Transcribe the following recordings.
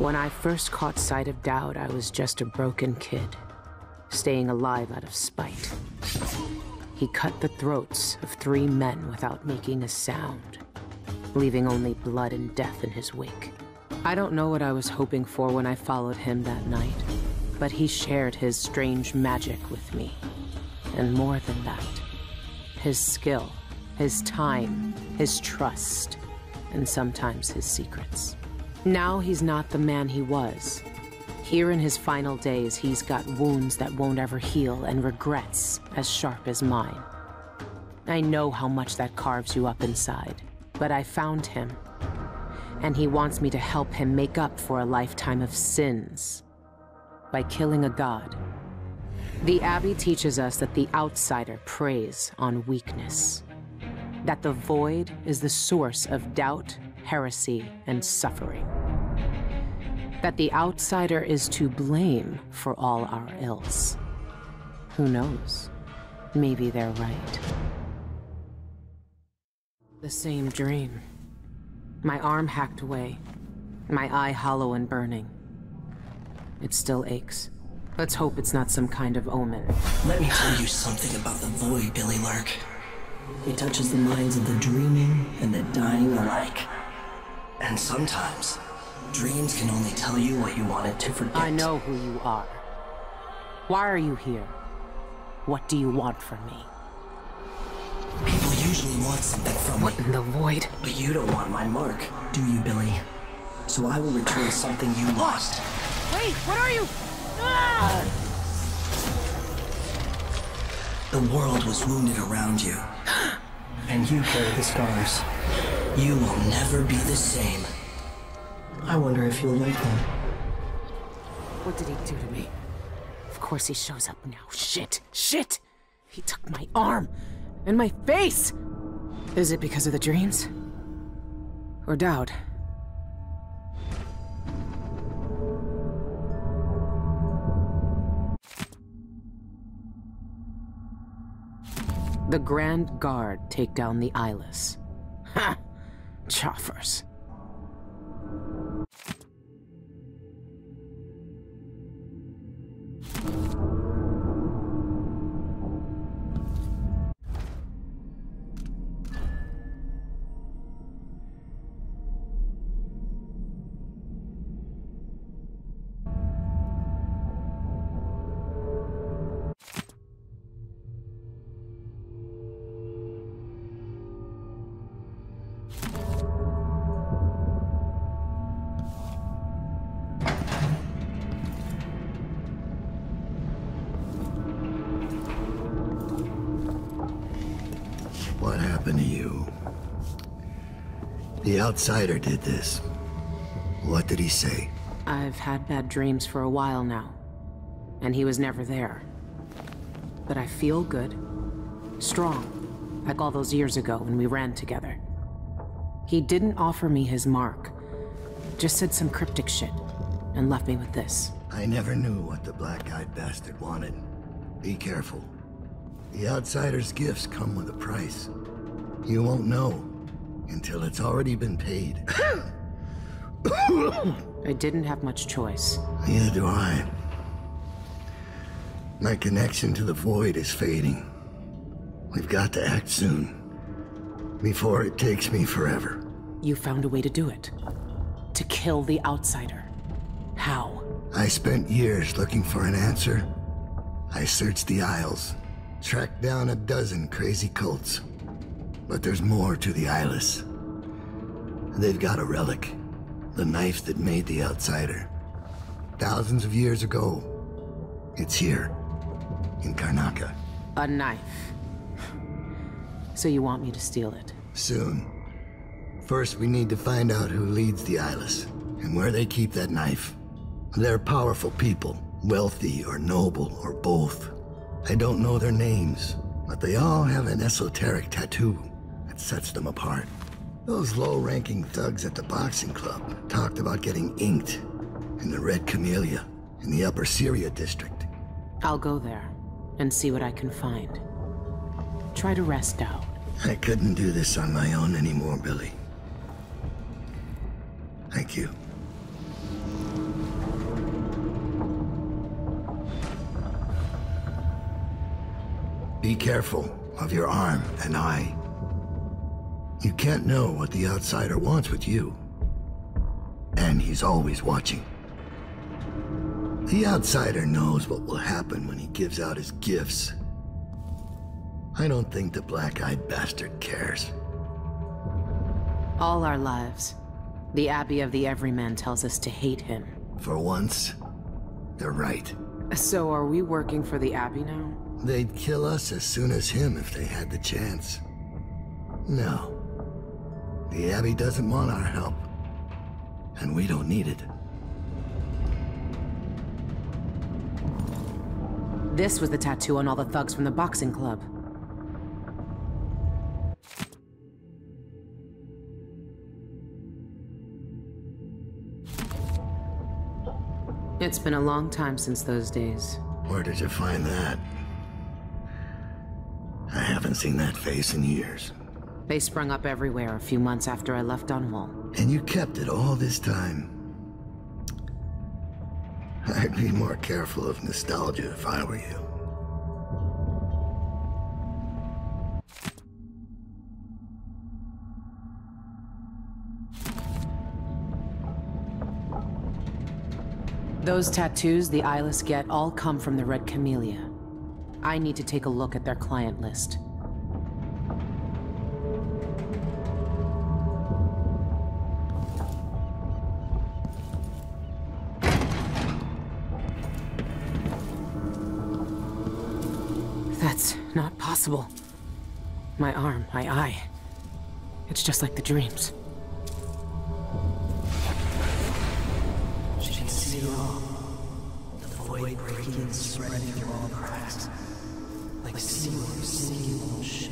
When I first caught sight of Dowd, I was just a broken kid, staying alive out of spite. He cut the throats of 3 men without making a sound, leaving only blood and death in his wake. I don't know what I was hoping for when I followed him that night, but he shared his strange magic with me. And more than that, his skill, his time, his trust, and sometimes his secrets. Now he's not the man he was. Here in his final days, he's got wounds that won't ever heal and regrets as sharp as mine. I know how much that carves you up inside, but I found him, and he wants me to help him make up for a lifetime of sins by killing a god. The Abbey teaches us that the outsider preys on weakness, that the void is the source of doubt, heresy, and suffering, that the outsider is to blame for all our ills. Who knows? Maybe they're right. The same dream. My arm hacked away, my eye hollow and burning. It still aches. Let's hope it's not some kind of omen. Let me tell you something about the void, Billy Lark. It touches the minds of the dreaming and the dying alike. And sometimes, dreams can only tell you what you wanted to forget. I know who you are. Why are you here? What do you want from me? People usually want something from me. What in the void? But you don't want my mark, do you, Billy? So I will return something you lost. Wait, what are you? Ah! The world was wounded around you. And you carry the scars. You will never be the same. I wonder if you'll like them. What did he do to me? Of course he shows up now. Shit! Shit! He took my arm! And my face! Is it because of the dreams? Or Dowd? The Grand Guard take down the Eyeless. Ha! Choffers. What happened to you? The outsider did this. What did he say? I've had bad dreams for a while now, and he was never there. But I feel good, strong, like all those years ago when we ran together. He didn't offer me his mark, just said some cryptic shit, and left me with this. I never knew what the black-eyed bastard wanted. Be careful. The outsider's gifts come with a price. You won't know until it's already been paid. I didn't have much choice. Neither do I. My connection to the void is fading. We've got to act soon, before it takes me forever. You found a way to do it. To kill the outsider. How? I spent years looking for an answer. I searched the Isles, tracked down a dozen crazy cults. But there's more to the Eyeless. They've got a relic. The knife that made the outsider. Thousands of years ago. It's here. In Karnaca. A knife. So you want me to steal it? Soon. First, we need to find out who leads the Eyeless, and where they keep that knife. They're powerful people, wealthy or noble or both. I don't know their names, but they all have an esoteric tattoo that sets them apart. Those low-ranking thugs at the boxing club talked about getting inked in the Red Camellia in the Upper Syria district. I'll go there and see what I can find. Try to rest out. I couldn't do this on my own anymore, Billy. Thank you. Be careful of your arm and eye. You can't know what the outsider wants with you. And he's always watching. The outsider knows what will happen when he gives out his gifts. I don't think the black-eyed bastard cares. All our lives, the Abbey of the Everyman tells us to hate him. For once, they're right. So are we working for the Abbey now? They'd kill us as soon as him if they had the chance. No. The Abbey doesn't want our help. And we don't need it. This was the tattoo on all the thugs from the boxing club. It's been a long time since those days. Where did you find that? I haven't seen that face in years. They sprung up everywhere a few months after I left Dunwall. And you kept it all this time. I'd be more careful of nostalgia if I were you. Those tattoos the eyeless get all come from the Red Camellia. I need to take a look at their client list. That's not possible. My arm, my eye. It's just like the dreams. She can see it all. The void breaking and spreading through all cracks. Like sailors sinking on a ship.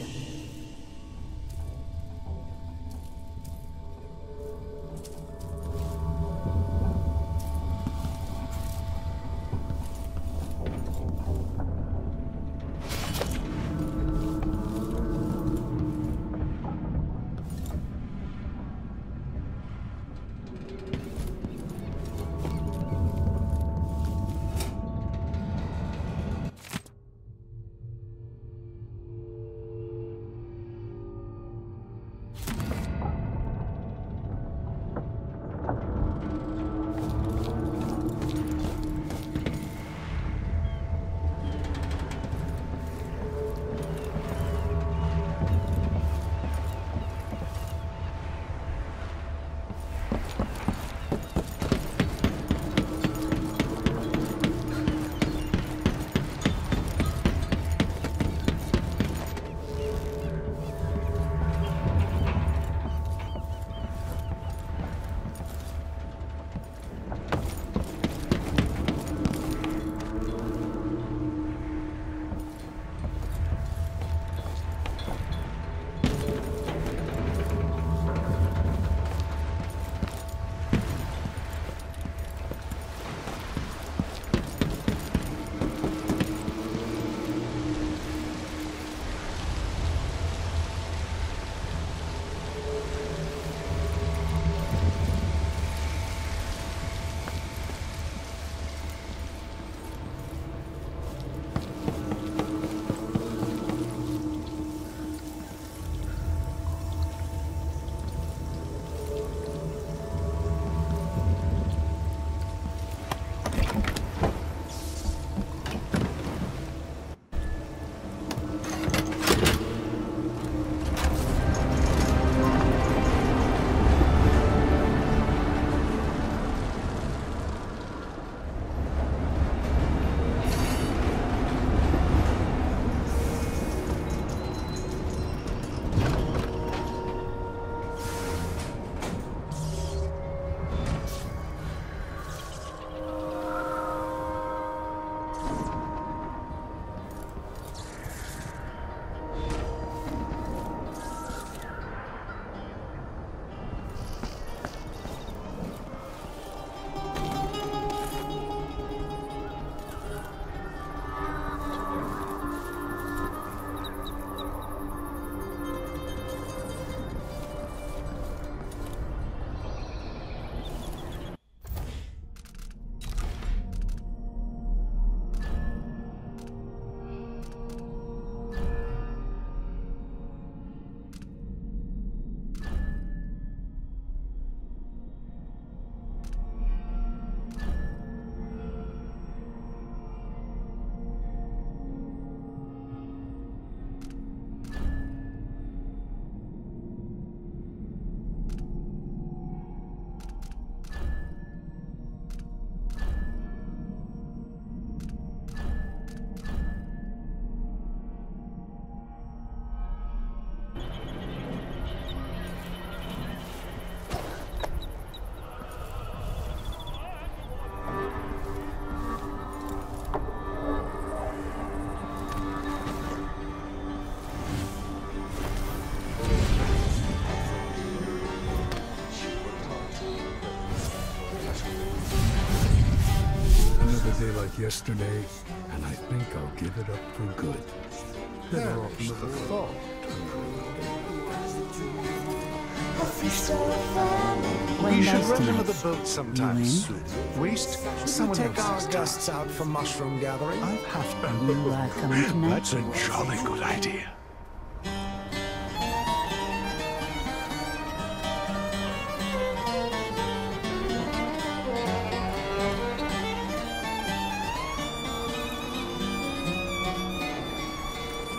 like yesterday, and I think I'll give it up for good. There's the thought. We should rent another boat sometime soon. Waste, someone take our guests out for mushroom gathering. I've have to. Coming tonight? That's a jolly good idea.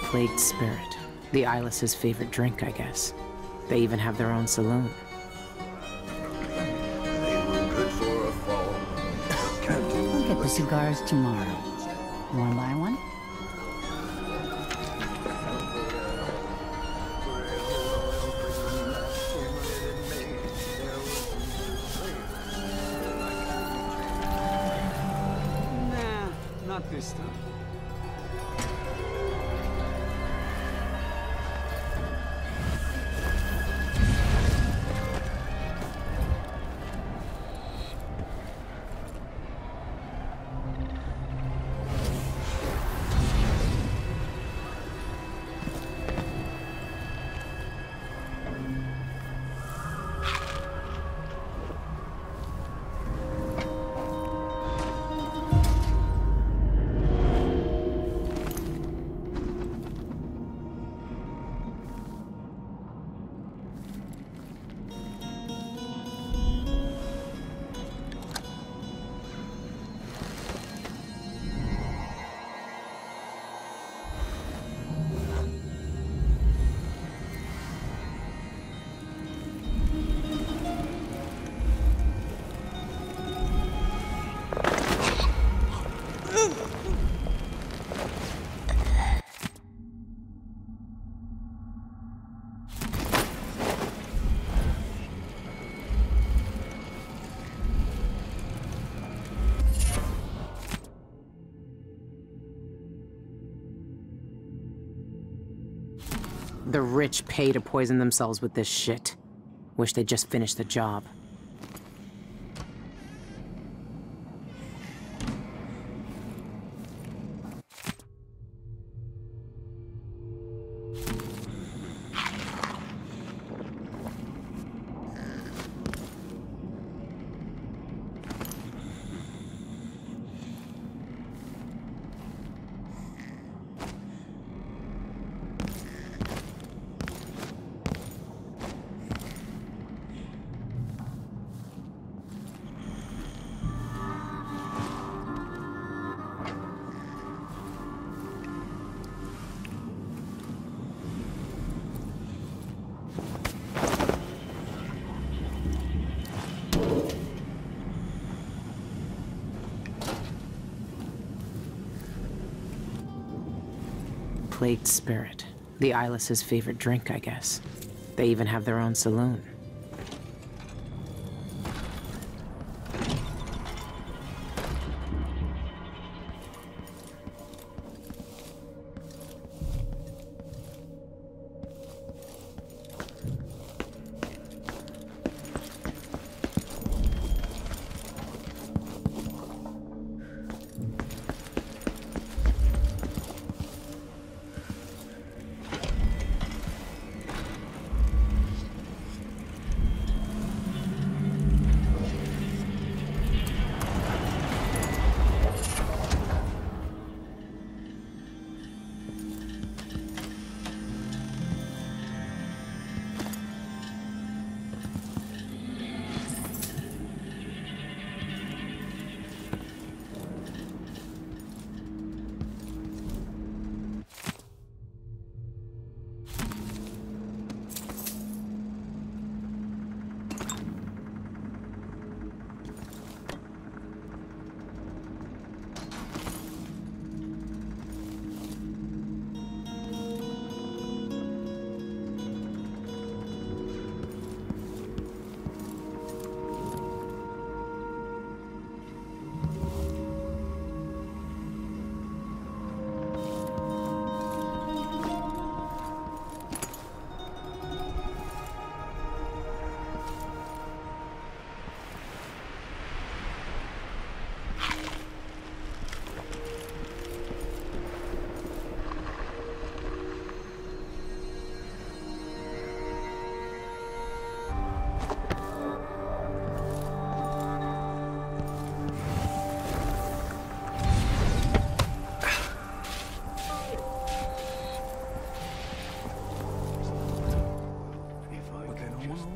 Plagued Spirit. The Eyeless's favorite drink, I guess. They even have their own saloon. I'll get the cigars tomorrow. You wanna buy one? Nah, not this time. The rich pay to poison themselves with this shit. Wish they'd just finish the job. Plagued Spirit. The Eyeless's favorite drink, I guess. They even have their own saloon.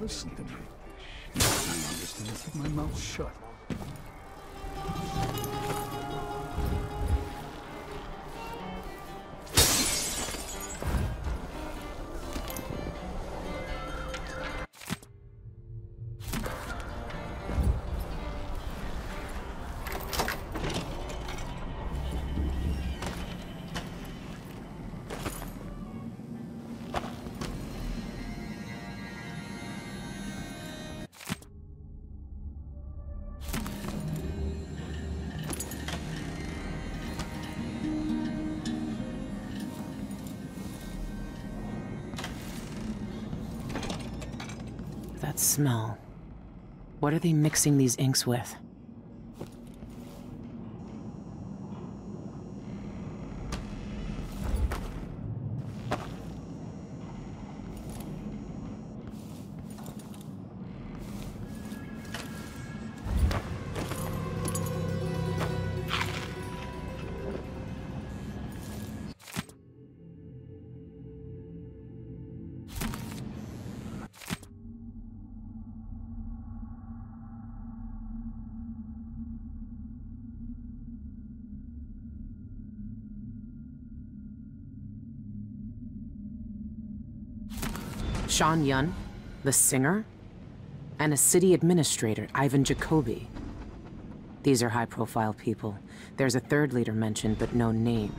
listen to me. You don't understand. Keep my mouth shut. That smell. What are they mixing these inks with? Sean Yun, the singer, and a city administrator, Ivan Jacoby. These are high-profile people. There's a third leader mentioned, but no name.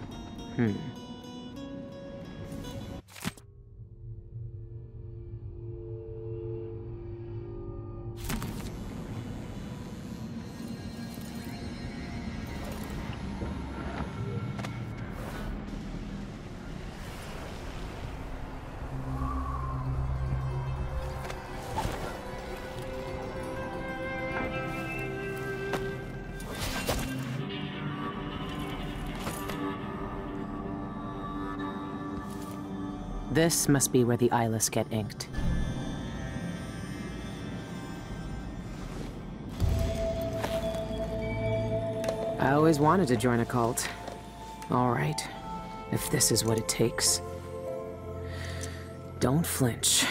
This must be where the eyeless get inked. I always wanted to join a cult. All right, if this is what it takes. Don't flinch.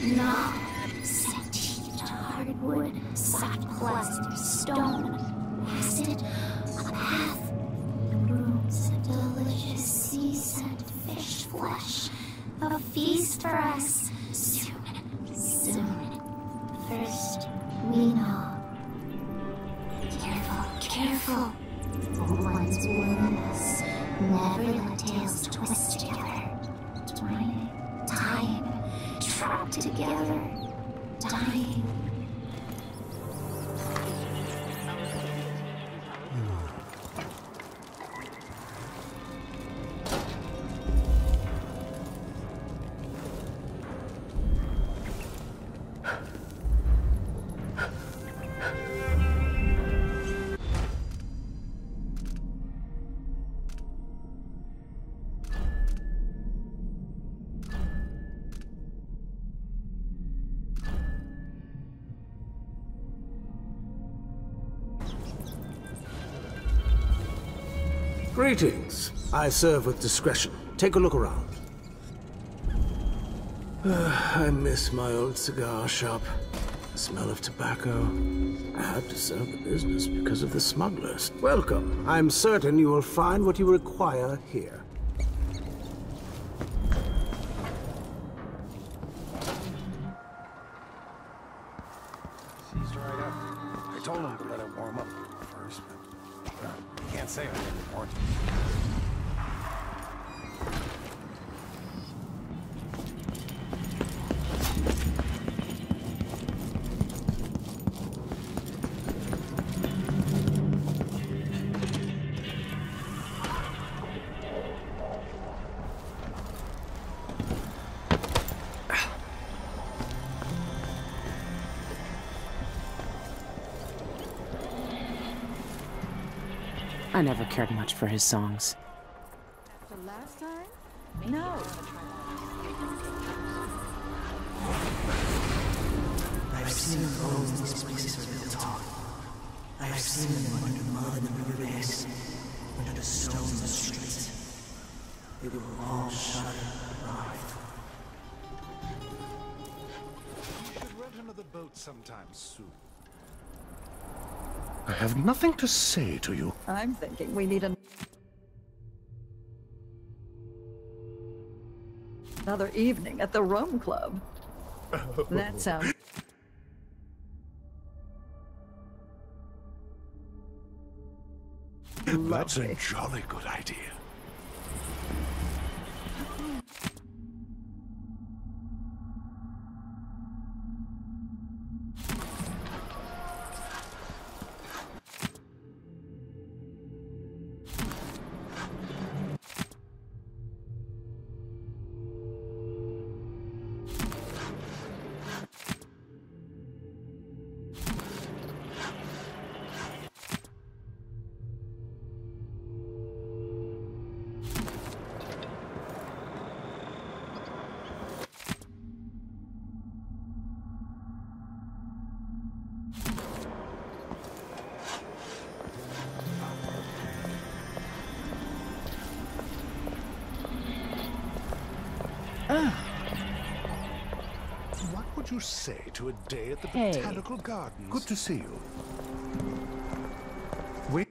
No. Set heat to hardwood, soft plastic, stone, acid, a path. Rooms of delicious sea-scent fish flesh. A feast for us. Soon. First, we know. Careful. One's willingness. Never let tales twist together. Time. Trapped together. Dying. Greetings. I serve with discretion. Take a look around. I miss my old cigar shop. The smell of tobacco. I had to sell the business because of the smugglers. Welcome. I'm certain you will find what you require here. Seized right up. I told him to let it warm up first, but can't say I didn't warn him. I never cared much for his songs. The last time? No. I've seen the bones these places are built on. I've seen them under mud in the riverbeds, under the stones in the streets. They will all shudder and writhe. You should rent another boat sometime soon. I have nothing to say to you. I'm thinking we need another evening at the Rum Club. That sounds... That's a jolly good idea. What would you say to a day at the Botanical Gardens? Good to see you. Wait.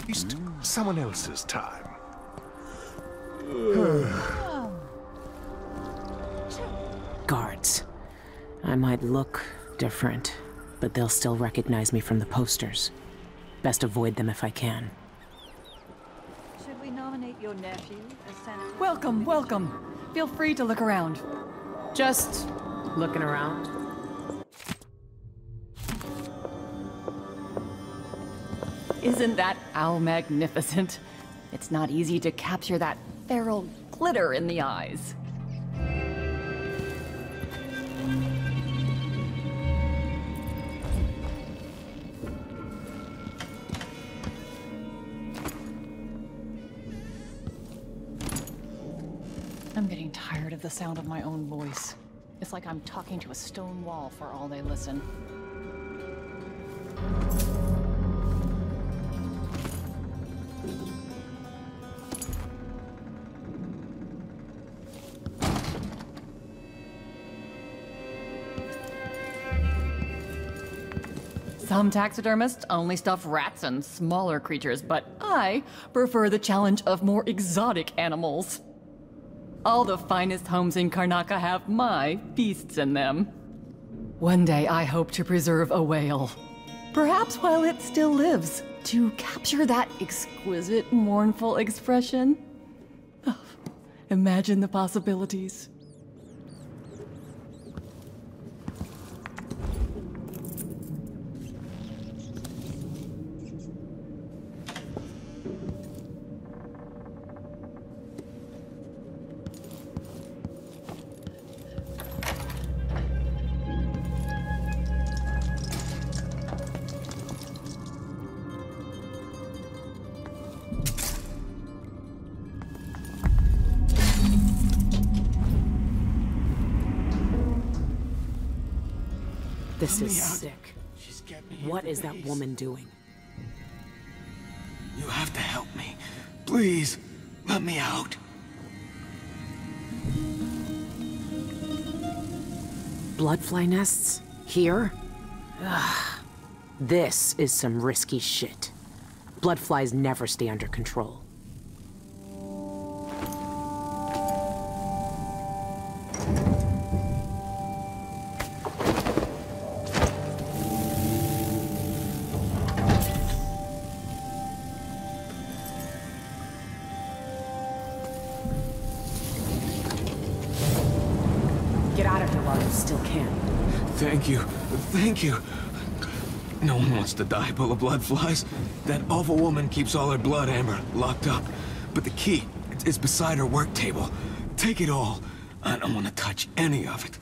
Waste someone else's time. Guards. I might look different, but they'll still recognize me from the posters. Best avoid them if I can. Should we nominate your nephew as senator? Welcome, welcome. Feel free to look around. Just looking around. Isn't that owl magnificent? It's not easy to capture that feral glitter in the eyes. I'm getting tired of the sound of my own voice. It's like I'm talking to a stone wall for all they listen. Some taxidermists only stuff rats and smaller creatures, but I prefer the challenge of more exotic animals. All the finest homes in Karnaca have my beasts in them. One day I hope to preserve a whale. Perhaps while it still lives, to capture that exquisite, mournful expression. Oh, imagine the possibilities. This is sick. What is that woman doing? You have to help me. Please, let me out. Bloodfly nests? Here? Ugh. This is some risky shit. Bloodflies never stay under control. Thank you. Thank you. No one wants to die full of blood flies. That awful woman keeps all her blood amber locked up. But the key is beside her work table. Take it all. I don't want to touch any of it.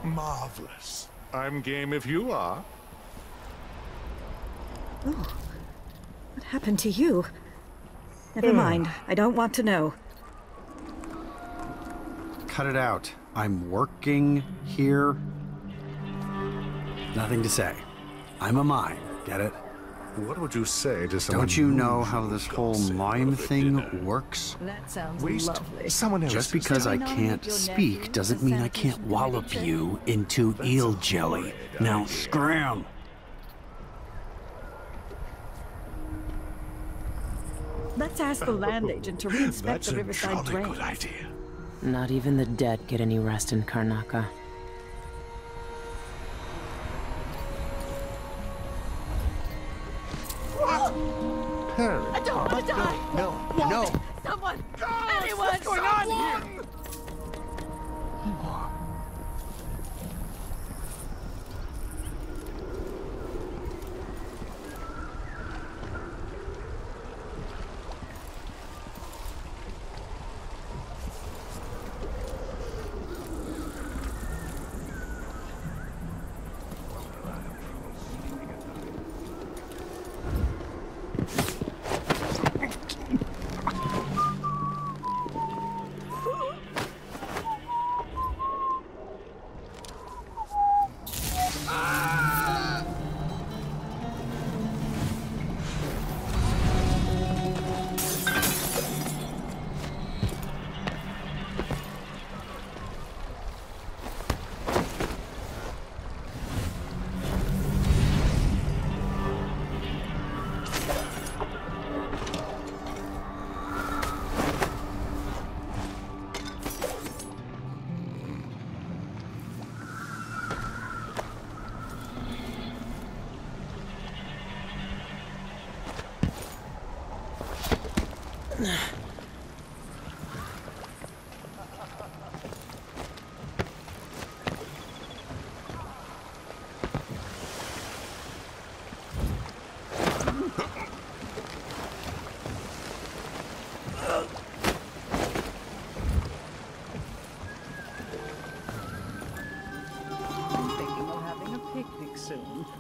Marvelous. I'm game if you are. Oh. What happened to you? Never mind. I don't want to know. Cut it out. I'm working here. Nothing to say. I'm a mime. Get it? What would you say to someone? Don't you know how this whole mime thing works? That sounds lovely. Someone else Just because I can't speak doesn't mean I can't wallop you into eel jelly. Now scram! Let's ask the land agent to re-inspect the riverside That's a drain. jolly good idea. Not even the dead get any rest in Karnaca. Harry. I don't want to die! No! Someone! Anyone! What's going on here?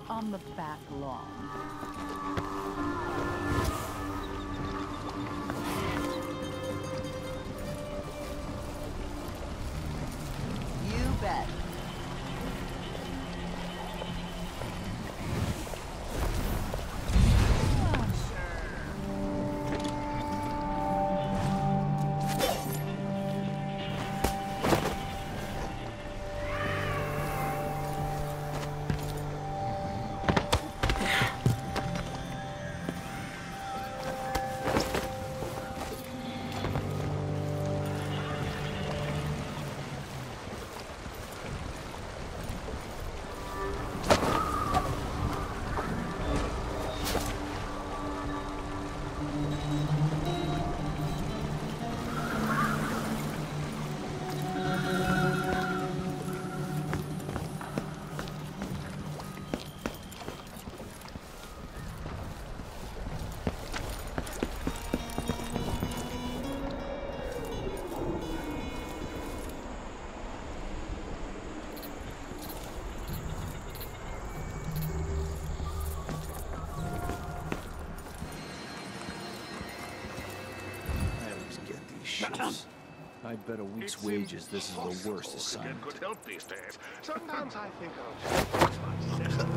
On the back lawn. You bet. I bet a week's wages this is the worst assignment. Good help these days. Sometimes I think I'll just